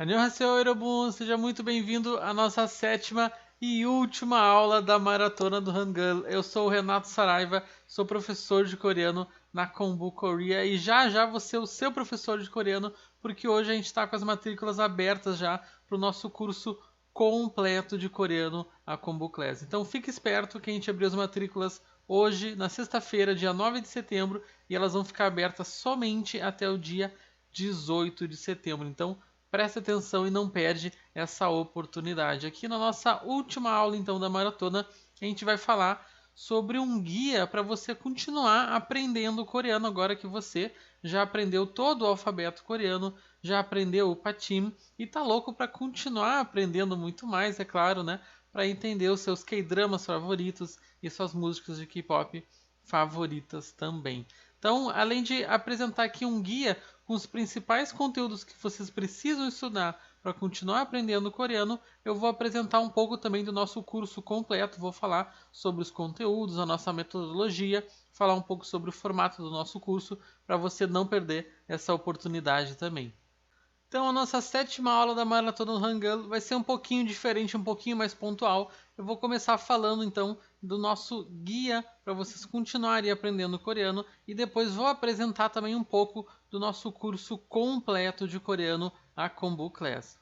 Annyeonghaseyo, Eurobun! Seja muito bem-vindo à nossa sétima e última aula da Maratona do Hangul. Eu sou o Renato Saraiva, sou professor de coreano na Kombu Korea e já já vou ser o seu professor de coreano, porque hoje a gente está com as matrículas abertas já para o nosso curso completo de coreano, a Kombu Class. Então fique esperto que a gente abriu as matrículas hoje, na sexta-feira, dia 9 de setembro, e elas vão ficar abertas somente até o dia 18 de setembro. Então, preste atenção e não perde essa oportunidade. Aqui na nossa última aula então da maratona, a gente vai falar sobre um guia para você continuar aprendendo coreano agora que você já aprendeu todo o alfabeto coreano, já aprendeu o Pachim e tá louco para continuar aprendendo muito mais, é claro, né? Para entender os seus K-dramas favoritos e suas músicas de K-pop favoritas também. Então, além de apresentar aqui um guia com os principais conteúdos que vocês precisam estudar para continuar aprendendo coreano, eu vou apresentar um pouco também do nosso curso completo. Vou falar sobre os conteúdos, a nossa metodologia, falar um pouco sobre o formato do nosso curso, para você não perder essa oportunidade também. Então, a nossa sétima aula da Maratona do Hangul vai ser um pouquinho diferente, um pouquinho mais pontual. Eu vou começar falando então do nosso guia para vocês continuarem aprendendo coreano e depois vou apresentar também um pouco do nosso curso completo de coreano, a Kombu Class.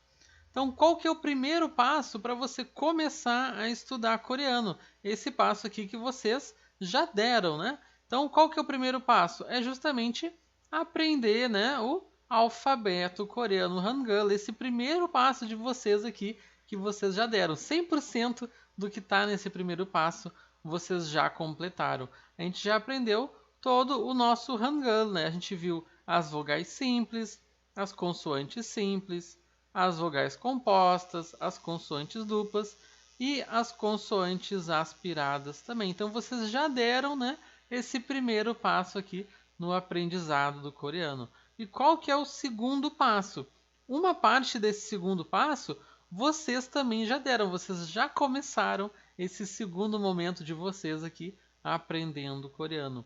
Então, qual que é o primeiro passo para você começar a estudar coreano? Esse passo aqui que vocês já deram, né? Então, qual que é o primeiro passo? É justamente aprender, né, o alfabeto coreano Hangul. Esse primeiro passo de vocês aqui que vocês já deram. 100% do que está nesse primeiro passo vocês já completaram. A gente já aprendeu todo o nosso Hangul, né? A gente viu as vogais simples, as consoantes simples, as vogais compostas, as consoantes duplas e as consoantes aspiradas também. Então vocês já deram, né, esse primeiro passo aqui no aprendizado do coreano. E qual que é o segundo passo? Uma parte desse segundo passo vocês também já deram, vocês já começaram esse segundo momento de vocês aqui aprendendo coreano.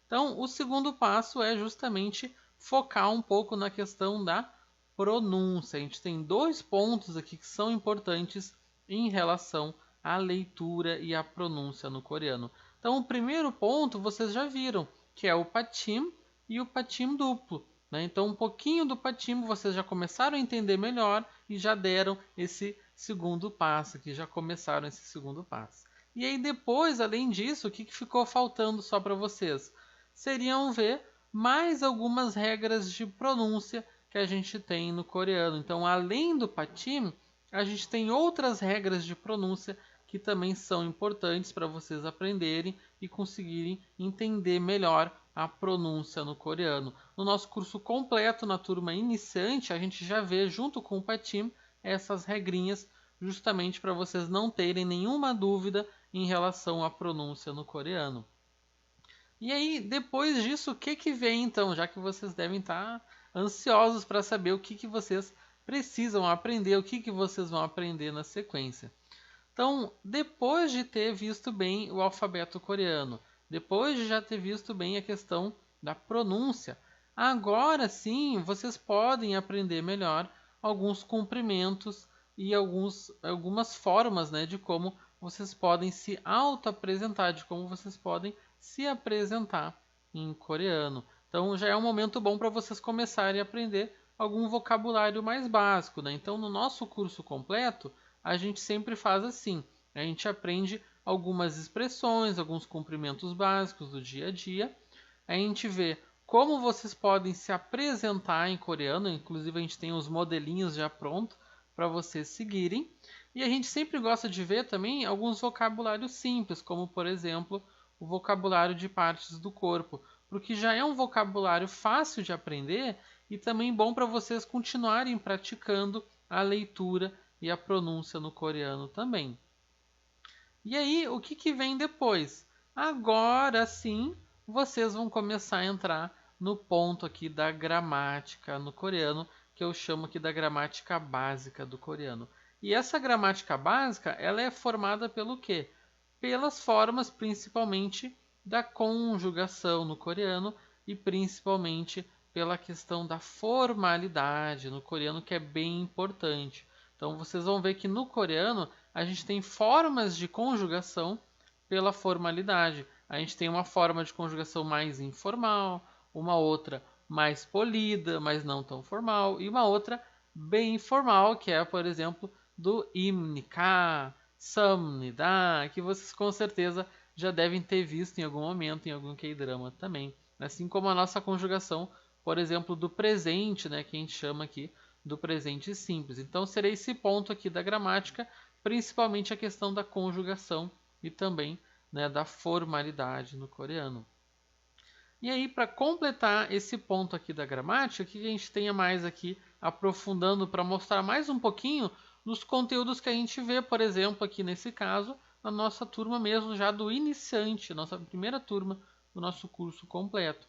Então, o segundo passo é justamente focar um pouco na questão da pronúncia. A gente tem dois pontos aqui que são importantes em relação à leitura e à pronúncia no coreano. Então, o primeiro ponto vocês já viram, que é o Pachim e o Pachim duplo. Né? Então, um pouquinho do Pachim vocês já começaram a entender melhor e já deram esse segundo passo, que já começaram esse segundo passo. E aí depois, além disso, o que ficou faltando só para vocês? Seriam ver mais algumas regras de pronúncia que a gente tem no coreano. Então, além do Pachim, a gente tem outras regras de pronúncia que também são importantes para vocês aprenderem e conseguirem entender melhor a pronúncia no coreano. No nosso curso completo, na turma iniciante, a gente já vê junto com o Pachim essas regrinhas justamente para vocês não terem nenhuma dúvida em relação à pronúncia no coreano. E aí, depois disso, o que vem então? Já que vocês devem estar ansiosos para saber o que vocês precisam aprender, o que vocês vão aprender na sequência. Então, depois de ter visto bem o alfabeto coreano, depois de já ter visto bem a questão da pronúncia, agora sim vocês podem aprender melhor alguns cumprimentos e algumas formas, né, de como vocês podem se auto-apresentar, de como vocês podem se apresentar em coreano. Então já é um momento bom para vocês começarem a aprender algum vocabulário mais básico. Né? Então no nosso curso completo, a gente sempre faz assim. A gente aprende algumas expressões, alguns cumprimentos básicos do dia a dia. A gente vê como vocês podem se apresentar em coreano. Inclusive a gente tem os modelinhos já prontos para vocês seguirem. E a gente sempre gosta de ver também alguns vocabulários simples, como por exemplo o vocabulário de partes do corpo, porque já é um vocabulário fácil de aprender e também bom para vocês continuarem praticando a leitura e a pronúncia no coreano também. E aí, o que vem depois? Agora sim, vocês vão começar a entrar no ponto aqui da gramática no coreano, que eu chamo aqui da gramática básica do coreano. E essa gramática básica, ela é formada pelo quê? Pelas formas principalmente da conjugação no coreano e principalmente pela questão da formalidade no coreano, que é bem importante. Então vocês vão ver que no coreano a gente tem formas de conjugação pela formalidade. A gente tem uma forma de conjugação mais informal, uma outra mais polida, mas não tão formal, e uma outra bem formal, que é, por exemplo, do imnika, samnida, que vocês com certeza já devem ter visto em algum momento em algum K-drama também. Assim como a nossa conjugação, por exemplo, do presente, né, que a gente chama aqui do presente simples. Então, seria esse ponto aqui da gramática, principalmente a questão da conjugação e também, né, da formalidade no coreano. E aí, para completar esse ponto aqui da gramática, o que a gente tenha mais aqui aprofundando para mostrar mais um pouquinho dos conteúdos que a gente vê, por exemplo, aqui nesse caso, na nossa turma mesmo já do iniciante, nossa primeira turma do nosso curso completo.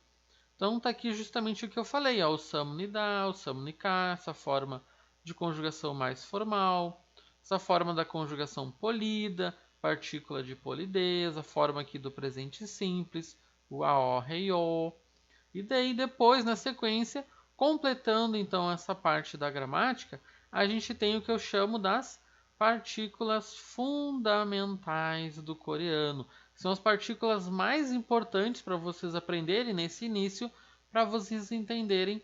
Então está aqui justamente o que eu falei, ó, o samnida, o samnika, essa forma de conjugação mais formal, essa forma da conjugação polida, partícula de polidez, a forma aqui do presente simples, o ao, rei, o. E daí depois, na sequência, completando então essa parte da gramática, a gente tem o que eu chamo das partículas fundamentais do coreano. São as partículas mais importantes para vocês aprenderem nesse início, para vocês entenderem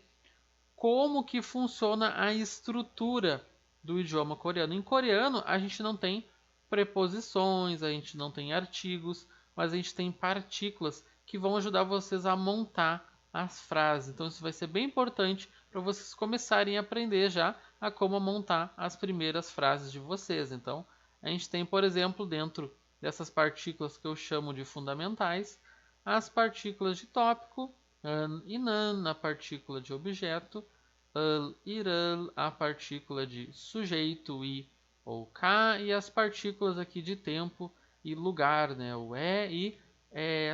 como que funciona a estrutura do idioma coreano. Em coreano, a gente não tem preposições, a gente não tem artigos, mas a gente tem partículas que vão ajudar vocês a montar as frases. Então isso vai ser bem importante para vocês começarem a aprender já a como montar as primeiras frases de vocês. Então a gente tem, por exemplo, dentro dessas partículas que eu chamo de fundamentais, as partículas de tópico, an e nan, a partícula de objeto, al, iral, a partícula de sujeito, i ou k, e as partículas aqui de tempo e lugar, né, o e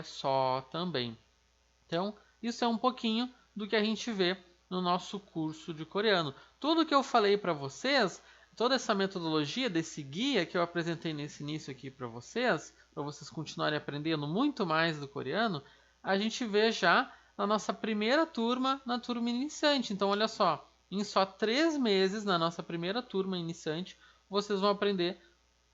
só também. Então, isso é um pouquinho do que a gente vê no nosso curso de coreano. Tudo que eu falei para vocês, toda essa metodologia desse guia que eu apresentei nesse início aqui para vocês continuarem aprendendo muito mais do coreano, a gente vê já na nossa primeira turma, na turma iniciante. Então, olha só, em só 3 meses, na nossa primeira turma iniciante, vocês vão aprender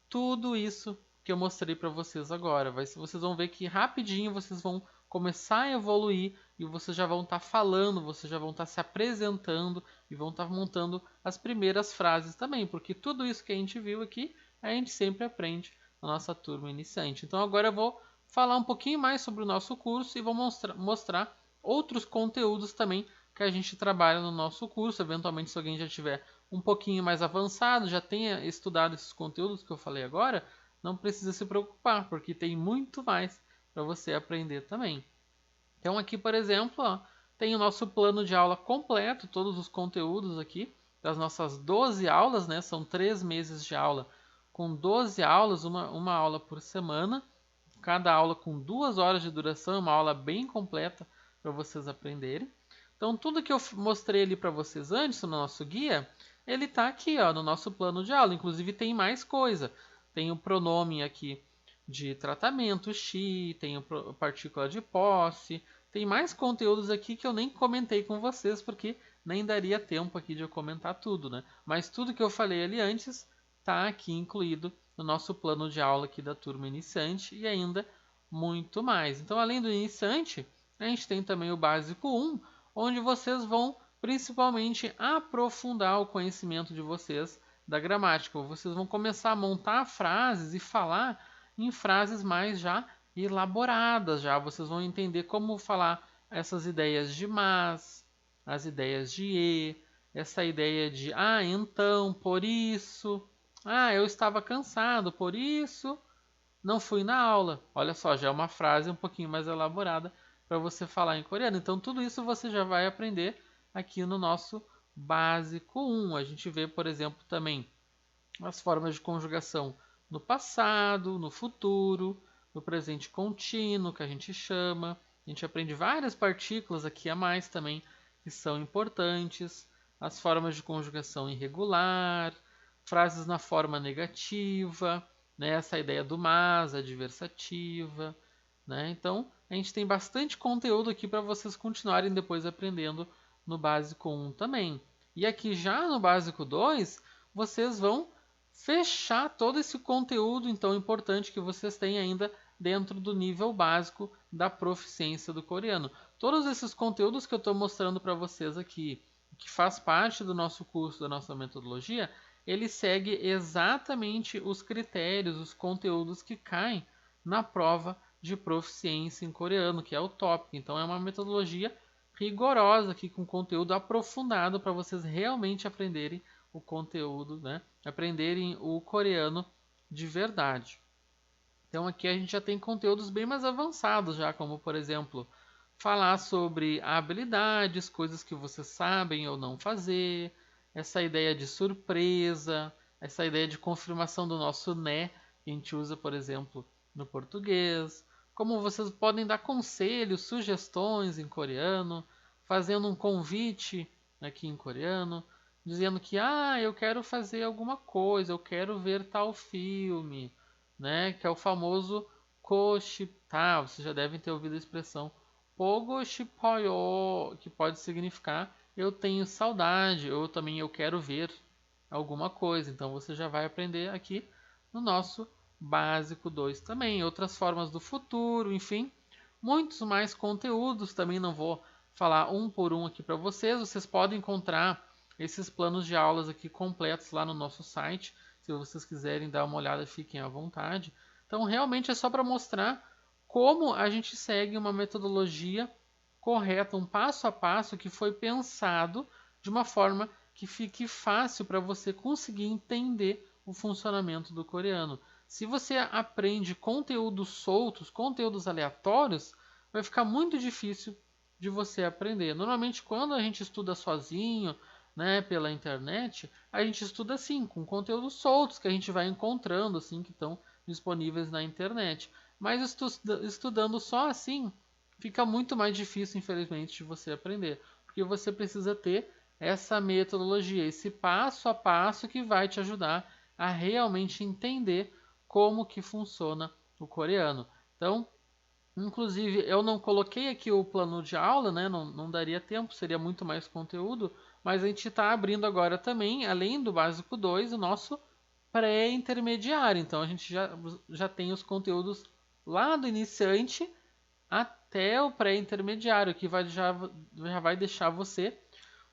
tudo isso que eu mostrei para vocês agora. Vocês vão ver que rapidinho vocês vão começar a evoluir e vocês já vão estar falando, vocês já vão estar se apresentando e vão estar montando as primeiras frases também, porque tudo isso que a gente viu aqui, a gente sempre aprende na nossa turma iniciante. Então agora eu vou falar um pouquinho mais sobre o nosso curso e vou mostrar outros conteúdos também que a gente trabalha no nosso curso. Eventualmente, se alguém já tiver um pouquinho mais avançado, já tenha estudado esses conteúdos que eu falei agora, não precisa se preocupar, porque tem muito mais para você aprender também. Então aqui, por exemplo, ó, tem o nosso plano de aula completo, todos os conteúdos aqui, das nossas 12 aulas, né? São 3 meses de aula com 12 aulas, uma aula por semana, cada aula com 2 horas de duração, uma aula bem completa para vocês aprenderem. Então tudo que eu mostrei ali para vocês antes no nosso guia, ele está aqui, ó, no nosso plano de aula. Inclusive tem mais coisa. Tem o pronome aqui de tratamento, she, tem a partícula de posse, tem mais conteúdos aqui que eu nem comentei com vocês, porque nem daria tempo aqui de eu comentar tudo, né? Mas tudo que eu falei ali antes está aqui incluído no nosso plano de aula aqui da turma iniciante e ainda muito mais. Então, além do iniciante, a gente tem também o básico 1, onde vocês vão principalmente aprofundar o conhecimento de vocês da gramática. Vocês vão começar a montar frases e falar em frases mais já elaboradas. Já vocês vão entender como falar essas ideias de mas, as ideias de e, essa ideia de então, por isso, eu estava cansado, por isso não fui na aula. Olha só, já é uma frase um pouquinho mais elaborada para você falar em coreano. Então, tudo isso você já vai aprender aqui no nosso básico 1. A gente vê, por exemplo, também as formas de conjugação no passado, no futuro, no presente contínuo, que a gente chama. A gente aprende várias partículas aqui a mais também, que são importantes. As formas de conjugação irregular, frases na forma negativa, né? Essa ideia do mas, adversativa, né? Então, a gente tem bastante conteúdo aqui para vocês continuarem depois aprendendo no básico 1 também. E aqui já no básico 2, vocês vão fechar todo esse conteúdo então importante que vocês têm ainda dentro do nível básico da proficiência do coreano. Todos esses conteúdos que eu estou mostrando para vocês aqui, que faz parte do nosso curso, da nossa metodologia, ele segue exatamente os critérios, os conteúdos que caem na prova de proficiência em coreano, que é o TOPIK. Então é uma metodologia rigorosa aqui com conteúdo aprofundado para vocês realmente aprenderem o conteúdo, né? Aprenderem o coreano de verdade. Então aqui a gente já tem conteúdos bem mais avançados já, como por exemplo, falar sobre habilidades, coisas que vocês sabem ou não fazer, essa ideia de surpresa, essa ideia de confirmação do nosso né, que a gente usa, por exemplo, no português, como vocês podem dar conselhos, sugestões em coreano, fazendo um convite aqui em coreano, dizendo que eu quero fazer alguma coisa, eu quero ver tal filme, né? Que é o famoso koshipta. Vocês já devem ter ouvido a expressão pogo shippoyo, que pode significar eu tenho saudade, ou também eu quero ver alguma coisa. Então você já vai aprender aqui no nosso básico 2 também. Outras formas do futuro, enfim, muitos mais conteúdos. Também não vou falar um por um aqui para vocês. Vocês podem encontrar esses planos de aulas aqui completos lá no nosso site. Se vocês quiserem dar uma olhada, fiquem à vontade. Então, realmente é só para mostrar como a gente segue uma metodologia correta, um passo a passo que foi pensado de uma forma que fique fácil para você conseguir entender o funcionamento do coreano. Se você aprende conteúdos soltos, conteúdos aleatórios, vai ficar muito difícil de você aprender. Normalmente, quando a gente estuda sozinho, né, pela internet, a gente estuda assim, com conteúdos soltos que a gente vai encontrando, assim, que estão disponíveis na internet. Mas estudando só assim, fica muito mais difícil, infelizmente, de você aprender. Porque você precisa ter essa metodologia, esse passo a passo que vai te ajudar a realmente entender como que funciona o coreano. Então, inclusive, eu não coloquei aqui o plano de aula, né? Não daria tempo, seria muito mais conteúdo, mas a gente está abrindo agora também, além do básico 2, o nosso pré-intermediário. Então a gente já tem os conteúdos lá do iniciante até o pré-intermediário, que já vai deixar você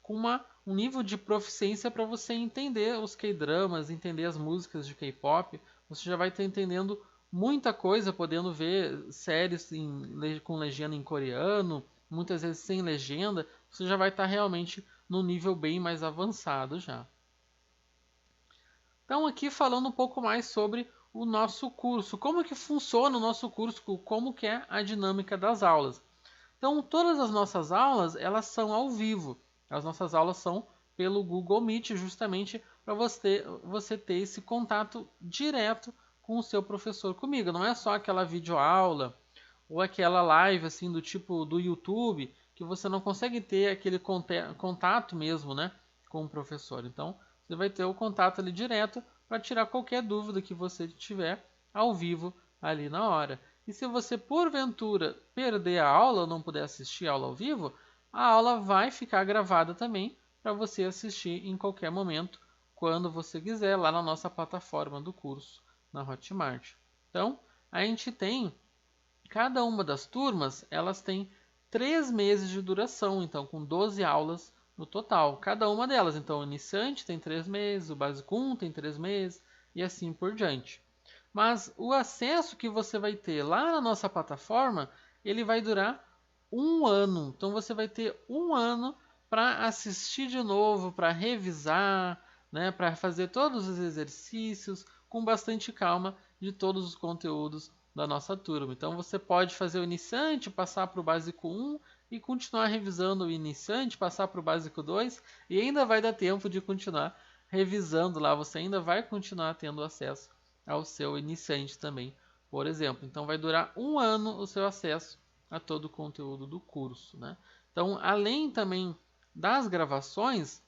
com um nível de proficiência para você entender os K-dramas, entender as músicas de K-pop. Você já vai estar entendendo muita coisa, podendo ver séries com legenda em coreano, muitas vezes sem legenda. Você já vai estar realmente num nível bem mais avançado já. Então aqui falando um pouco mais sobre o nosso curso, como que funciona o nosso curso, como que é a dinâmica das aulas. Então todas as nossas aulas, elas são ao vivo. As nossas aulas são pelo Google Meet, justamente para você ter esse contato direto com o seu professor comigo. Não é só aquela videoaula ou aquela live assim do tipo do YouTube, que você não consegue ter aquele contato mesmo, né, com o professor. Então, você vai ter o contato ali direto para tirar qualquer dúvida que você tiver ao vivo ali na hora. E se você porventura perder a aula ou não puder assistir a aula ao vivo, a aula vai ficar gravada também para você assistir em qualquer momento, quando você quiser, lá na nossa plataforma do curso, na Hotmart. Então, a gente tem, cada uma das turmas, elas têm 3 meses de duração, então com 12 aulas no total, cada uma delas. Então, o iniciante tem 3 meses, o básico 1 tem 3 meses e assim por diante. Mas o acesso que você vai ter lá na nossa plataforma, ele vai durar 1 ano. Então você vai ter 1 ano para assistir de novo, para revisar, né, para fazer todos os exercícios com bastante calma de todos os conteúdos da nossa turma. Então você pode fazer o iniciante, passar para o básico 1 e continuar revisando o iniciante, passar para o básico 2 e ainda vai dar tempo de continuar revisando lá. Você ainda vai continuar tendo acesso ao seu iniciante também, por exemplo. Então vai durar 1 ano o seu acesso a todo o conteúdo do curso, né? Então, além também das gravações,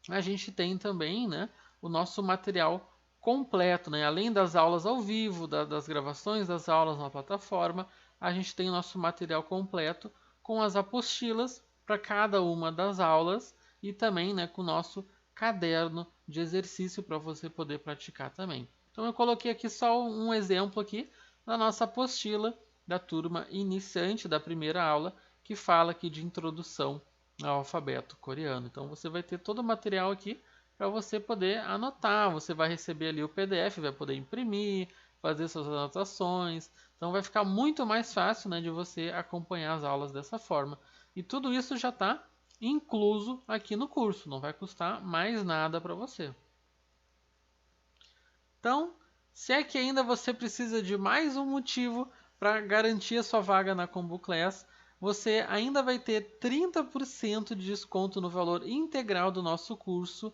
a gente tem também, né, o nosso material completo, né? Além das aulas ao vivo, das gravações das aulas na plataforma, a gente tem o nosso material completo com as apostilas para cada uma das aulas e também, né, com o nosso caderno de exercício para você poder praticar também. Então eu coloquei aqui só um exemplo aqui da nossa apostila da turma iniciante da primeira aula, que fala aqui de introdução ao alfabeto coreano. Então você vai ter todo o material aqui para você poder anotar. Você vai receber ali o PDF, vai poder imprimir, fazer suas anotações. Então vai ficar muito mais fácil, né, de você acompanhar as aulas dessa forma. E tudo isso já está incluso aqui no curso, não vai custar mais nada para você. Então, se é que ainda você precisa de mais um motivo para garantir a sua vaga na Combo Class, você ainda vai ter 30% de desconto no valor integral do nosso curso,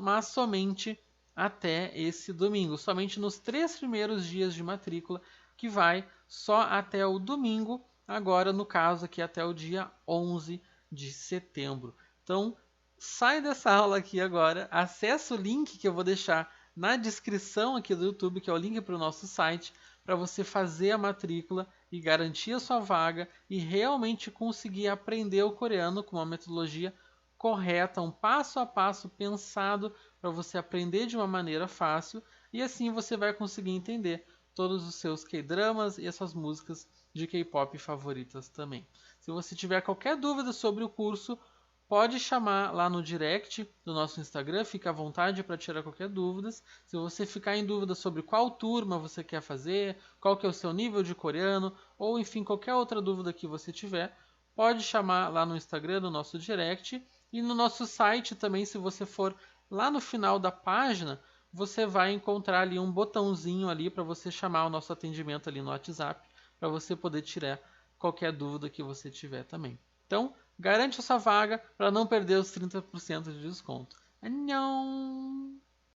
mas somente até esse domingo, somente nos 3 primeiros dias de matrícula, que vai só até o domingo, agora no caso aqui até o dia 11 de setembro. Então, sai dessa aula aqui agora, acessa o link que eu vou deixar na descrição aqui do YouTube, que é o link para o nosso site, para você fazer a matrícula e garantir a sua vaga e realmente conseguir aprender o coreano com uma metodologia correta, um passo a passo pensado para você aprender de uma maneira fácil e assim você vai conseguir entender todos os seus K-dramas e as suas músicas de K-pop favoritas também. Se você tiver qualquer dúvida sobre o curso, pode chamar lá no direct do nosso Instagram, fica à vontade para tirar qualquer dúvida. Se você ficar em dúvida sobre qual turma você quer fazer, qual que é o seu nível de coreano, ou enfim, qualquer outra dúvida que você tiver, pode chamar lá no Instagram, no nosso direct. E no nosso site também, se você for lá no final da página, você vai encontrar ali um botãozinho ali para você chamar o nosso atendimento ali no WhatsApp, para você poder tirar qualquer dúvida que você tiver também. Então, garante a sua vaga para não perder os 30% de desconto. Annyeong!